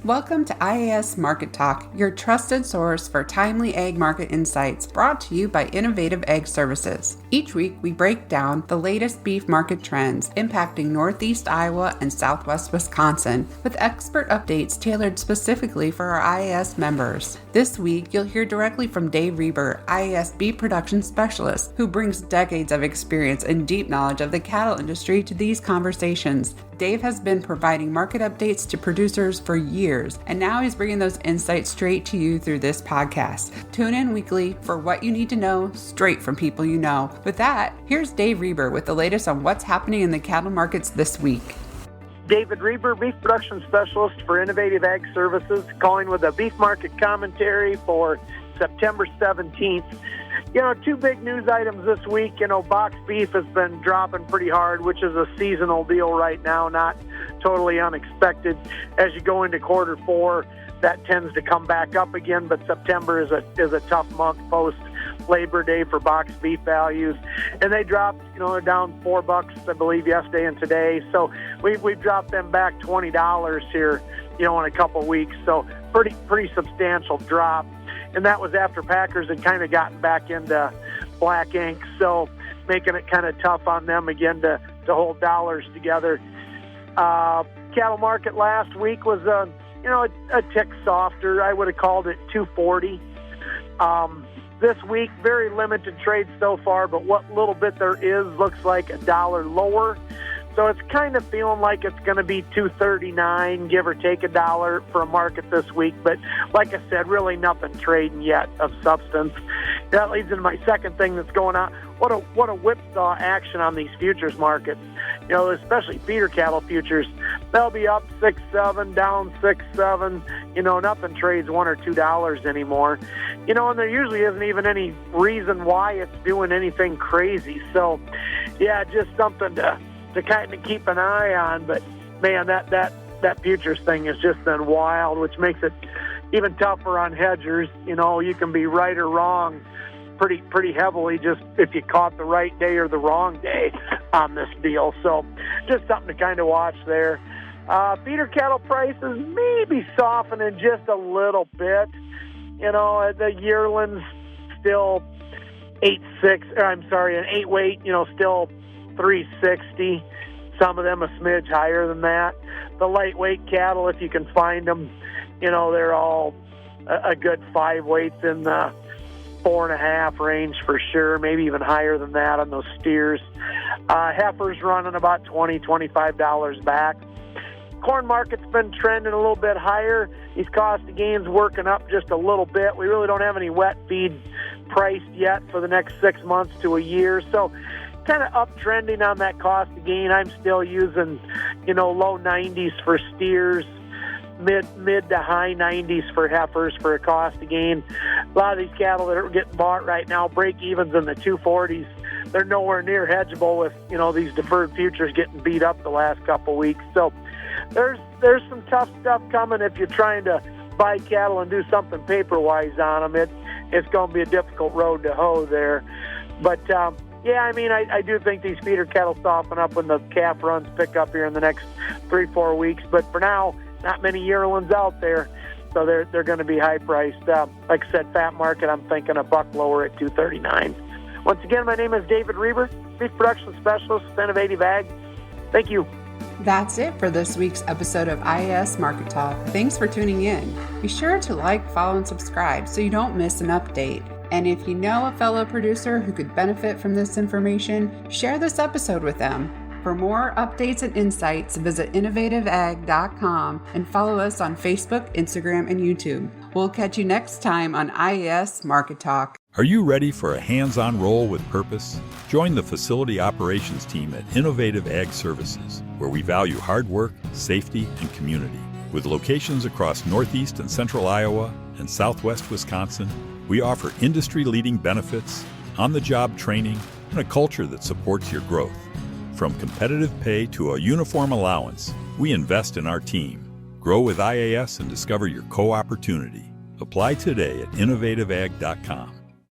Welcome to IAS Market Talk, your trusted source for timely ag market insights, brought to you by Innovative Ag Services. Each week, we break down the latest beef market trends impacting Northeast Iowa and Southwest Wisconsin, with expert updates tailored specifically for our IAS members. This week, you'll hear directly from Dave Rueber, IAS Beef Production Specialist, who brings decades of experience and deep knowledge of the cattle industry to these conversations. Dave has been providing market updates to producers for years, and now he's bringing those insights straight to you through this podcast. Tune in weekly for what you need to know straight from people you know. With that, here's Dave Rueber with the latest on what's happening in the cattle markets this week. David Rueber, Beef Production Specialist for Innovative Ag Services, calling with a beef market commentary for September 17th. Two big news items this week. Box beef has been dropping pretty hard, which is a seasonal deal right now, not totally unexpected. As you go into quarter four, that tends to come back up again, but September is a tough month post Labor Day for box beef values. And they dropped, they're down $4, I believe, yesterday and today. So we've dropped them back $20 here, in a couple of weeks. So pretty substantial drop. And that was after Packers had kind of gotten back into black ink, so making it kind of tough on them again to hold dollars together. Cattle market last week was a tick softer. I would have called it 240. This week, very limited trade so far, but what little bit there is looks like $1 lower. So it's kind of feeling like it's going to be $2.39, give or take $1 for a market this week. But like I said, really nothing trading yet of substance. That leads into my second thing that's going on. What a whipsaw action on these futures markets. Especially feeder cattle futures. They'll be up 6-7, down 6-7. Nothing trades $1 or $2 anymore. And there usually isn't even any reason why it's doing anything crazy. So, yeah, just something to kind of keep an eye on. But man, that futures thing has just been wild, which makes it even tougher on hedgers. You can be right or wrong pretty heavily just if you caught the right day or the wrong day on this deal. So just something to kind of watch there. Feeder cattle prices maybe softening just a little bit. The yearlings still 8.6, an 8 weight, still 360, some of them a smidge higher than that. The lightweight cattle, if you can find them, they're all a good 5 weights in the 4.5 range for sure, maybe even higher than that on those steers. Heifers running about $20-25 back. Corn market's been trending a little bit higher. These cost of gains working up just a little bit. We really don't have any wet feed priced yet for the next 6 months to a year, so kind of uptrending on that cost of gain. I'm still using, low 90s for steers, mid to high 90s for heifers for a cost of gain. A lot of these cattle that are getting bought right now, break evens in the 240s. They're nowhere near hedgeable with, these deferred futures getting beat up the last couple weeks. So there's some tough stuff coming if you're trying to buy cattle and do something paper-wise on them. It's going to be a difficult road to hoe there. But, I do think these feeder cattle soften up when the calf runs pick up here in the next 3-4 weeks. But for now, not many yearlings out there, so they're going to be high-priced. Like I said, fat market, I'm thinking $1 lower at $2.39. Once again, my name is David Rueber, Beef Production Specialist with Innovative Ag. Thank you. That's it for this week's episode of IAS Market Talk. Thanks for tuning in. Be sure to like, follow, and subscribe so you don't miss an update. And if you know a fellow producer who could benefit from this information, share this episode with them. For more updates and insights, visit innovativeag.com and follow us on Facebook, Instagram, and YouTube. We'll catch you next time on IAS Market Talk. Are you ready for a hands-on role with purpose? Join the facility operations team at Innovative Ag Services, where we value hard work, safety, and community. With locations across Northeast and Central Iowa and Southwest Wisconsin, we offer industry-leading benefits, on-the-job training, and a culture that supports your growth. From competitive pay to a uniform allowance, we invest in our team. Grow with IAS and discover your co-opportunity. Apply today at innovativeag.com.